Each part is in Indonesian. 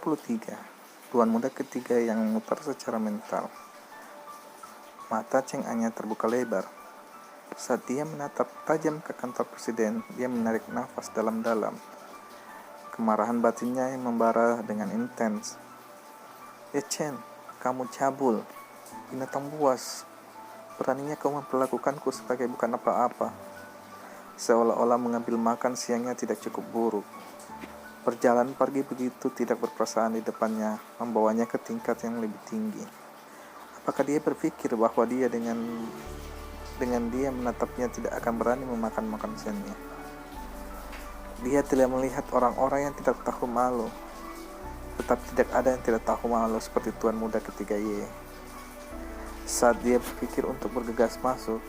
23. Tuan muda ketiga yang memutar secara mental. Mata Cheng Anya terbuka lebar. Saat dia menatap tajam ke kantor presiden, dia menarik nafas dalam-dalam. Kemarahan batinnya yang membara dengan intens. Chen, kamu cabul, binatang buas. Beraninya kau memperlakukanku sebagai bukan apa-apa. Seolah-olah mengambil makan siangnya tidak cukup buruk. Berjalan pergi begitu tidak berperasaan di depannya, membawanya ke tingkat yang lebih tinggi. Apakah dia berpikir bahwa dia dengan dia menatapnya tidak akan berani memakan makan siangnya? Dia tidak melihat orang-orang yang tidak tahu malu, tetapi tidak ada yang tidak tahu malu seperti tuan muda ketiga Y. Saat dia berpikir untuk bergegas masuk,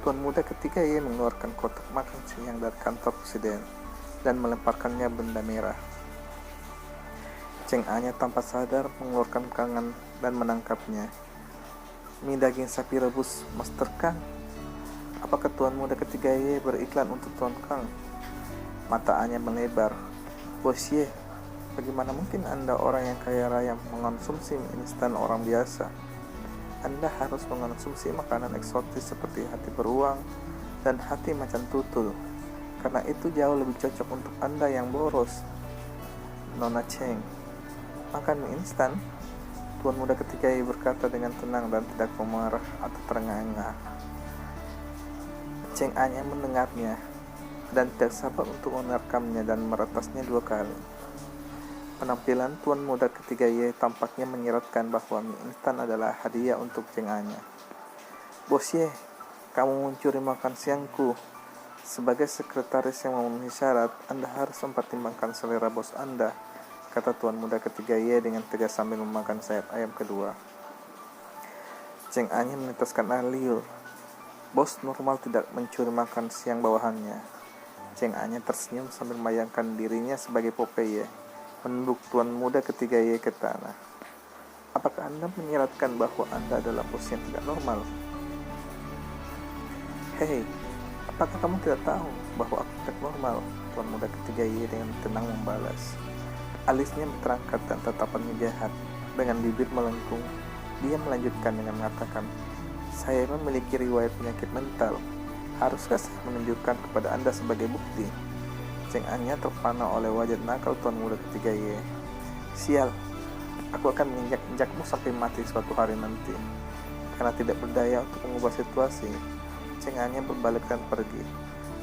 tuan muda ketiga Y mengeluarkan kotak makan siang dari kantor presiden dan melemparkannya benda merah. Cheng Anya tanpa sadar mengeluarkan tangan dan menangkapnya. Mie daging sapi rebus Master Kang. Apakah tuan muda ketiga Y beriklan untuk tuan Kang? Mata Anya melebar. Bos Y, bagaimana mungkin Anda orang yang kaya raya mengonsumsi mie instan orang biasa? Anda harus mengonsumsi makanan eksotis seperti hati beruang dan hati macan tutul, karena itu jauh lebih cocok untuk Anda yang boros. Nona Cheng, makan mie instan? Tuan muda ketiga berkata dengan tenang dan tidak memarah atau terengah-engah. Cheng Anya mendengarnya dan tidak sabar untuk menerkamnya dan meretasnya 2 kali. Penampilan tuan muda ketiga Y tampaknya menyiratkan bahwa mie instan adalah hadiah untuk Cheng Anya. Bos Y, kamu mencuri makan siangku. Sebagai sekretaris yang memenuhi syarat, Anda harus mempertimbangkan selera bos Anda, kata tuan muda ketiga Y dengan tegas sambil memakan sayap ayam kedua. Cheng Anya meneteskan air liur. Bos normal tidak mencuri makan siang bawahannya. Cheng Anya tersenyum sambil membayangkan dirinya sebagai Popeye, menunduk tuan muda ketiga Y ke tanah. Apakah Anda menyiratkan bahwa Anda adalah bos yang tidak normal? Hei, apakah kamu tidak tahu bahwa aku tidak normal? Tuan muda ketiga Y dengan tenang membalas. Alisnya terangkat dan tatapannya jahat. Dengan bibir melengkung, dia melanjutkan dengan mengatakan, saya memiliki riwayat penyakit mental. Haruskah saya menunjukkan kepada Anda sebagai bukti? Cheng Anya terpana oleh wajah nakal tuan muda ketiga Y. Sial, aku akan menginjak-injakmu sampai mati suatu hari nanti. Karena tidak berdaya untuk mengubah situasi, Cheng Anya berbalik dan pergi.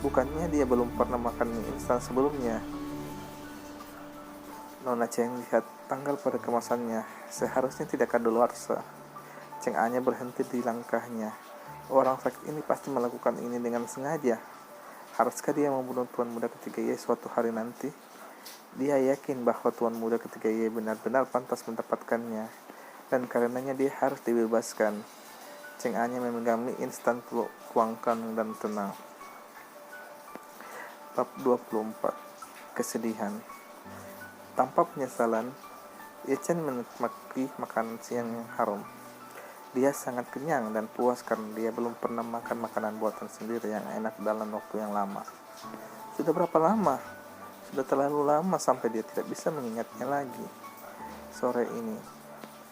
Bukannya dia belum pernah makan mie instan sebelumnya? Nona Cheng lihat tanggal pada kemasannya. Seharusnya tidak kadaluarsa. Cheng Anya berhenti di langkahnya. Orang sakit ini pasti melakukan ini dengan sengaja. Haruskah dia membunuh tuan muda ketiga Y suatu hari nanti? Dia yakin bahwa tuan muda ketiga Y benar-benar pantas mendapatkannya, dan karenanya dia harus dibebaskan. Cheng Anya memegang mie instan tuangkan dan tenang. Bab 24. Kesedihan. Tanpa penyesalan, Chen menikmati makanan siang yang harum. Dia sangat kenyang dan puas karena dia belum pernah makan makanan buatan sendiri yang enak dalam waktu yang lama. Sudah berapa lama? Sudah terlalu lama sampai dia tidak bisa mengingatnya lagi. Sore ini,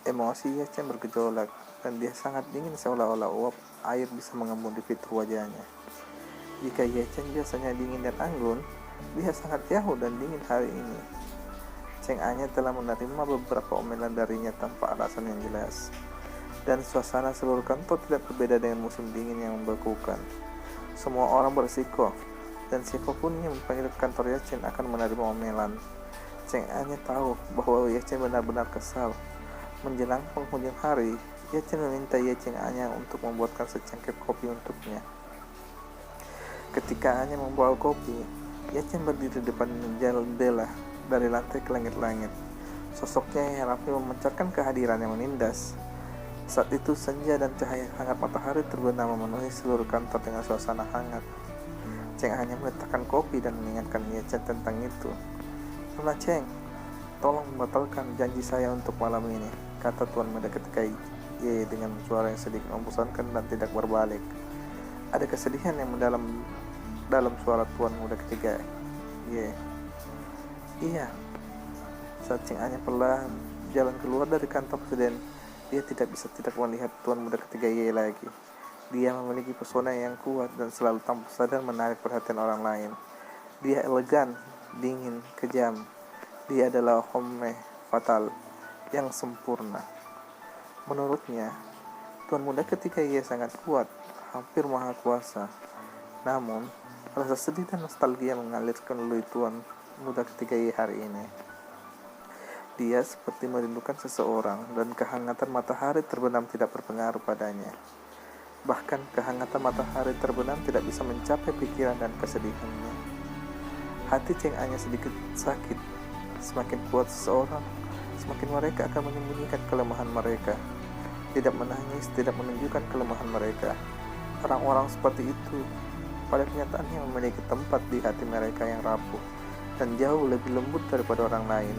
emosi Chen bergejolak dan dia sangat dingin seolah-olah uap air bisa mengembun di fitur wajahnya. Jika Chen biasanya dingin dan anggun, dia sangat jauh dan dingin hari ini. Cheng Anya telah menerima beberapa omelan darinya tanpa alasan yang jelas. Dan suasana seluruh kantor tidak berbeda dengan musim dingin yang membekukan. Semua orang berisiko, dan siapapun yang memanggil kantor Chen akan menerima omelan. Cheng Anya tahu bahwa Chen benar-benar kesal. Menjelang penghujung hari, Chen meminta Cheng Anya untuk membuatkan secangkir kopi untuknya. Ketika Anya membawa kopi, Chen berdiri di depan jendela dari lantai ke langit-langit. Sosoknya yang rapi memancarkan kehadiran yang menindas. Saat itu senja dan cahaya hangat matahari terbenam memenuhi seluruh kantor dengan suasana hangat. Cheng hanya meletakkan kopi dan mengingatkan Chen tentang itu. Nona Cheng, tolong membatalkan janji saya untuk malam ini, kata tuan muda ketika Y dengan suara yang sedikit membosankan dan tidak berbalik. Ada kesedihan yang mendalam dalam suara tuan muda ketiga Y. Iya, Saat Cheng Anya perlahan jalan keluar dari kantor presiden, dia tidak bisa tidak melihat tuan muda ketiga Ye lagi. Dia memiliki pesona yang kuat dan selalu tanpa sadar menarik perhatian orang lain. Dia elegan, dingin, kejam. Dia adalah homme fatal yang sempurna. Menurutnya, tuan muda ketiga Ye sangat kuat, hampir maha kuasa. Namun, rasa sedih dan nostalgia mengalir melalui tuan muda ketiga Ye hari ini. Dia seperti merindukan seseorang dan kehangatan matahari terbenam tidak berpengaruh padanya. Bahkan kehangatan matahari terbenam tidak bisa mencapai pikiran dan kesedihannya. Hati Cheng Anya sedikit sakit. Semakin kuat seseorang, semakin mereka akan menyembunyikan kelemahan mereka. Tidak menangis, tidak menunjukkan kelemahan mereka. Orang-orang seperti itu pada kenyataannya memiliki tempat di hati mereka yang rapuh dan jauh lebih lembut daripada orang lain.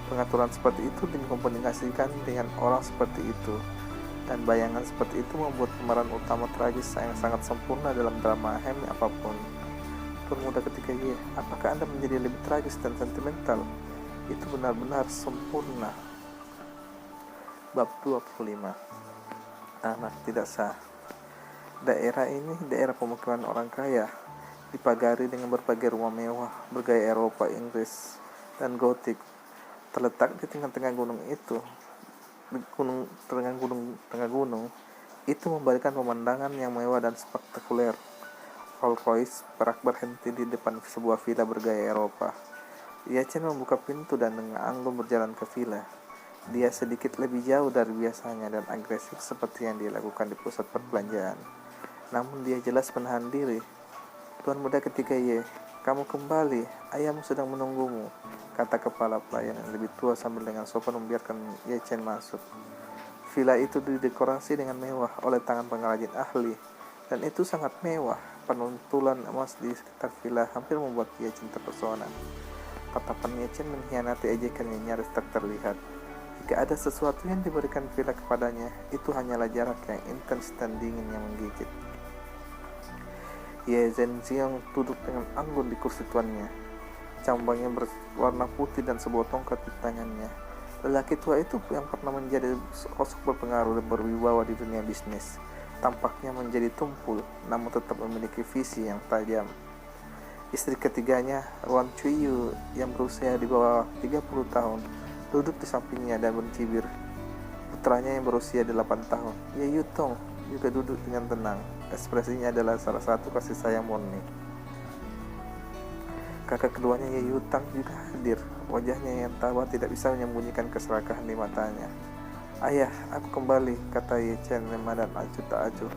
Pengaturan seperti itu dikomunikasikan dengan orang seperti itu, dan bayangan seperti itu membuat pemeran utama tragis yang sangat sempurna dalam drama Hammy apapun. Tuan muda ketiga Ye, apakah Anda menjadi lebih tragis dan sentimental? Itu benar-benar sempurna. Bab 25. Anak tidak sah. Daerah ini daerah pemukiman orang kaya, dipagari dengan berbagai rumah mewah bergaya Eropa, Inggris, dan Gotik. Terletak di tengah-tengah gunung itu, tengah gunung itu memberikan pemandangan yang mewah dan spektakuler. Rolls Royce perak berhenti di depan sebuah villa bergaya Eropa. Ye Chen membuka pintu dan dengan anggun berjalan ke villa. Dia sedikit lebih jauh dari biasanya dan agresif seperti yang dilakukan di pusat perbelanjaan. Namun dia jelas menahan diri. Tuan muda ketiga Ye, kamu kembali, ayahmu sedang menunggumu, kata kepala pelayan yang lebih tua sambil dengan sopan membiarkan Ye Chen masuk. Villa itu didekorasi dengan mewah oleh tangan pengrajin ahli, dan itu sangat mewah. Penuntulan emas di sekitar villa hampir membuat Ye Chen terpesona. Tatapan Ye Chen mengkhianati ejekan yang nyaris tak terlihat. Jika ada sesuatu yang diberikan villa kepadanya, itu hanyalah jarak yang intens dan dingin yang menggigit. Ye Zhenxiang duduk dengan anggun di kursi tuannya. Cambangnya berwarna putih dan sebuah tongkat di tangannya. Lelaki tua itu yang pernah menjadi sosok berpengaruh dan berwibawa di dunia bisnis, tampaknya menjadi tumpul, namun tetap memiliki visi yang tajam. Istri ketiganya, Ruan Chuiyu, yang berusia di bawah 30 tahun, duduk di sampingnya dan mencibir. Putranya yang berusia 8 tahun, Ye Yutong, juga duduk dengan tenang. Ekspresinya adalah salah satu kasih sayang murni. Kakak keduanya Ye Yutang juga hadir. Wajahnya yang tabah tidak bisa menyembunyikan keserakahan di matanya. Ayah, aku kembali, kata Ye Chen lemah dan acuh tak acuh.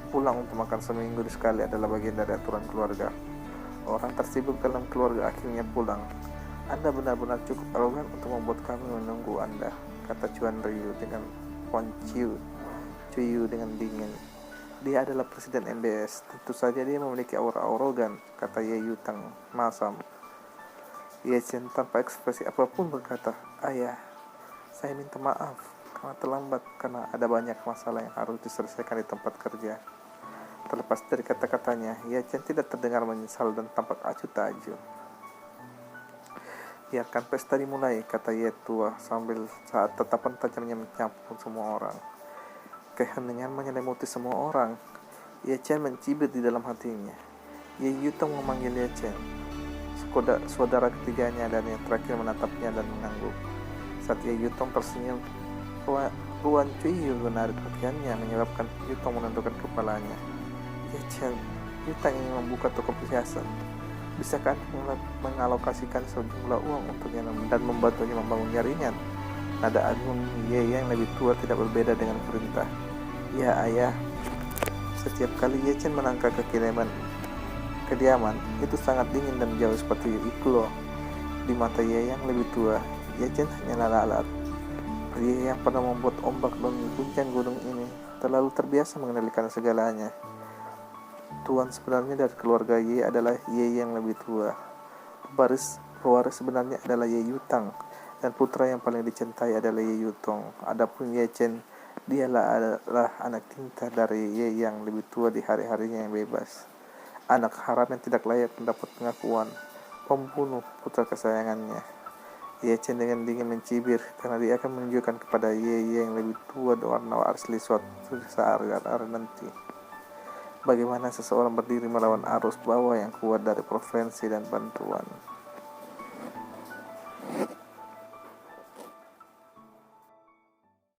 Pulang untuk makan seminggu sekali adalah bagian dari aturan keluarga. Orang tersibuk dalam keluarga akhirnya pulang. Anda benar-benar cukup arogan untuk membuat kami menunggu Anda, kata Chuan Ryu dengan Huan Chuiyu dengan dingin. Dia adalah presiden MBS, tentu saja dia memiliki aura arogan, kata Ye Yutang masam. Ye Chen tanpa ekspresi apapun berkata, ayah, saya minta maaf karena terlambat karena ada banyak masalah yang harus diselesaikan di tempat kerja. Terlepas dari kata-katanya, Ye Chen tidak terdengar menyesal dan tampak acuh tak acuh. Biarkan pesta dimulai, kata Ye tua sambil saat tatapan tajamnya menyapu semua orang. Keheningan menyelimuti semua orang. Ye Chen mencibir di dalam hatinya. Ye Yutong memanggil Ye Chen, saudara ketiganya, dan yang terakhir menatapnya dan mengangguk. Saat Ye Yutong tersenyum, Ruan Chuiyu menarik pakaiannya menyebabkan Yutong menundukkan kepalanya. Ye Chen, Yutong ingin membuka toko perhiasan. Bisakah Anda mengalokasikan sejumlah uang untuknya dan membantunya membangun jaringan? Nada agung Ye yang lebih tua tidak berbeda dengan perintah. Ya ayah. Setiap kali Ye Chen melangkah ke kediaman, itu sangat dingin dan jauh seperti igloo. Di mata Ye yang lebih tua, Ye Chen hanyalah lalat. Pria yang pernah membuat ombak dan mengguncang gunung ini terlalu terbiasa mengendalikan segalanya. Tuan sebenarnya dari keluarga Ye adalah Ye yang lebih tua. Pewaris sebenarnya adalah Ye Yutang, dan putra yang paling dicintai adalah Ye Yutong. Adapun Ye Chen, dialah adalah anak tinta dari Ye yang lebih tua di hari-harinya yang bebas. Anak haram yang tidak layak mendapat pengakuan, pembunuh putra kesayangannya. Ye Chen dengan dingin mencibir karena dia akan menunjukkan kepada Ye yang lebih tua warna asli suatu saat nanti. Bagaimana seseorang berdiri melawan arus bawah yang kuat dari provinsi dan bantuan.